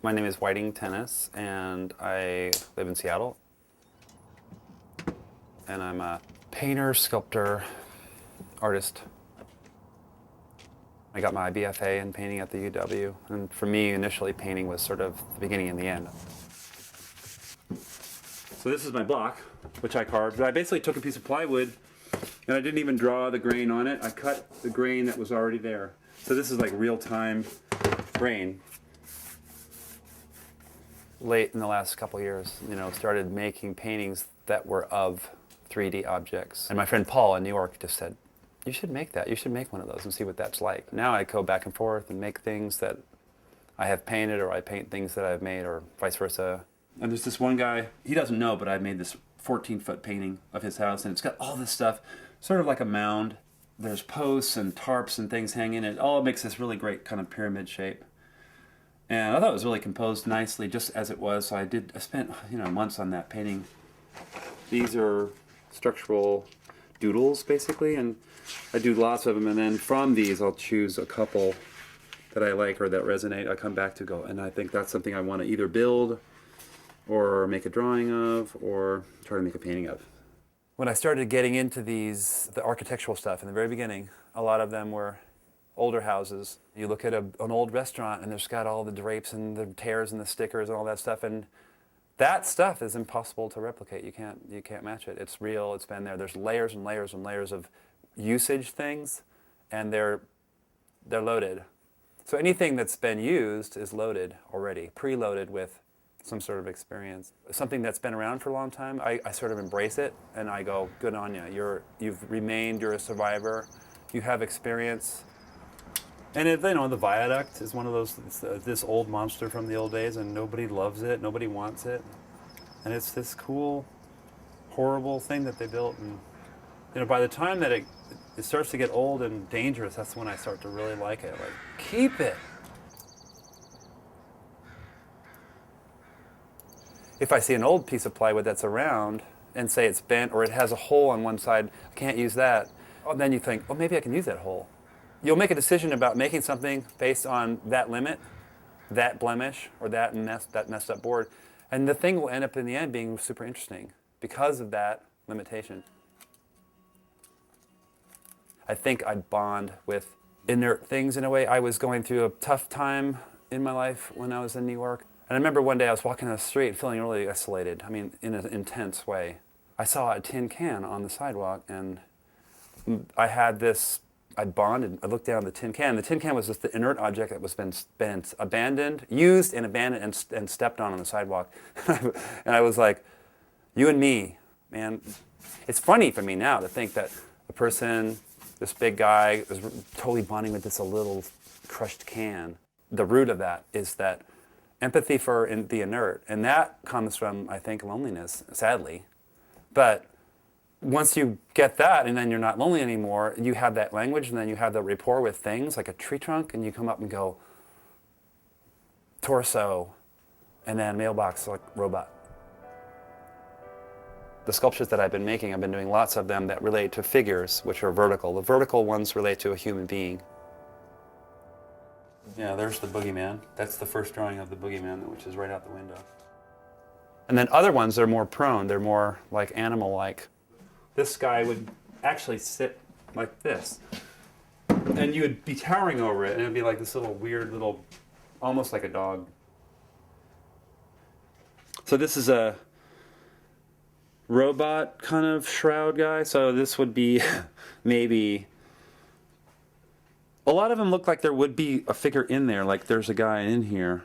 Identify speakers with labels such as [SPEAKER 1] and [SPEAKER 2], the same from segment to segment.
[SPEAKER 1] My name is Whiting Tennis, and I live in Seattle. And I'm a painter, sculptor, artist. I got my BFA in painting at the UW, and for me, initially, painting was sort of the beginning and the end. So this is my block, which I carved. I basically took a piece of plywood, and I didn't even draw the grain on it. I cut the grain that was already there. So this is like real-time grain. Late in the last couple years, started making paintings that were of 3D objects. And my friend Paul in New York just said, you should make that. You should make one of those and see what that's like. Now I go back and forth and make things that I have painted, or I paint things that I've made, or vice versa. And there's this one guy, he doesn't know, but I made this 14-foot painting of his house, and it's got all this stuff, sort of like a mound. There's posts and tarps and things hanging. It all makes this really great kind of pyramid shape. And I thought it was really composed nicely, just as it was. So I spent months on that painting. These are structural doodles, basically, and I do lots of them, and then from these I'll choose a couple that I like or that resonate. I come back to go, and I think that's something I want to either build or make a drawing of or try to make a painting of. When I started getting into the architectural stuff in the very beginning, a lot of them were older houses. You look at an old restaurant and there's got all the drapes and the tears and the stickers and all that stuff, and that stuff is impossible to replicate. You can't match it. It's real, it's been there. There's layers and layers and layers of usage things, and they're loaded. So anything that's been used is loaded already, preloaded with some sort of experience. Something that's been around for a long time, I sort of embrace it, and I go, good on you. You've remained, you're a survivor, you have experience. And the viaduct is one of those, this old monster from the old days, and nobody loves it, nobody wants it. And it's this cool, horrible thing that they built. And by the time that it starts to get old and dangerous, that's when I start to really like it. Like, keep it. If I see an old piece of plywood that's around, and say it's bent, or it has a hole on one side, I can't use that. Well, then you think, well, maybe I can use that hole. You'll make a decision about making something based on that limit, that blemish, or that messed up board. And the thing will end up in the end being super interesting because of that limitation. I think I bond with inert things in a way. I was going through a tough time in my life when I was in New York. And I remember one day I was walking down the street feeling really isolated, in an intense way. I saw a tin can on the sidewalk, and I bonded. I looked down at the tin can. The tin can was just the inert object that was been abandoned, used and abandoned and stepped on the sidewalk. And I was like, you and me, man. It's funny for me now to think that a person, this big guy, is totally bonding with this little crushed can. The root of that is that empathy for the inert. And that comes from, I think, loneliness, sadly. But once you get that, and then you're not lonely anymore, you have that language, and then you have the rapport with things like a tree trunk, and you come up and go, torso, and then mailbox, like robot. The sculptures that I've been making, I've been doing lots of them that relate to figures, which are vertical. The vertical ones relate to a human being. Yeah, there's the boogeyman. That's the first drawing of the boogeyman, which is right out the window. And then other ones, they're more prone. They're more like animal-like. This guy would actually sit like this. And you would be towering over it, and it would be like this weird little, almost like a dog. So this is a robot kind of shroud guy. So this would be maybe, a lot of them look like there would be a figure in there, like there's a guy in here.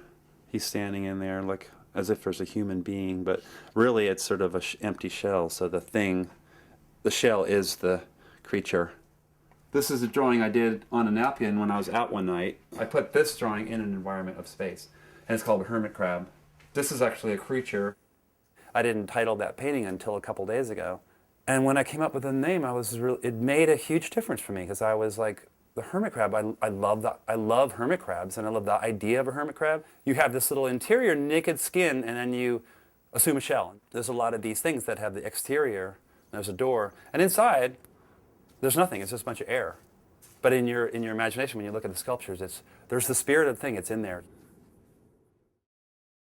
[SPEAKER 1] He's standing in there like as if there's a human being, but really it's sort of an empty shell. So the shell is the creature. This is a drawing I did on a napkin when I was out one night. I put this drawing in an environment of space, and it's called a hermit crab. This is actually a creature. I didn't title that painting until a couple days ago. And when I came up with the name, it made a huge difference for me, because I was like, the hermit crab, I love hermit crabs, and I love the idea of a hermit crab. You have this little interior naked skin, and then you assume a shell. There's a lot of these things that have the exterior. There's a door, and inside, there's nothing. It's just a bunch of air. But in your imagination, when you look at the sculptures, there's the spirit of the thing. It's in there.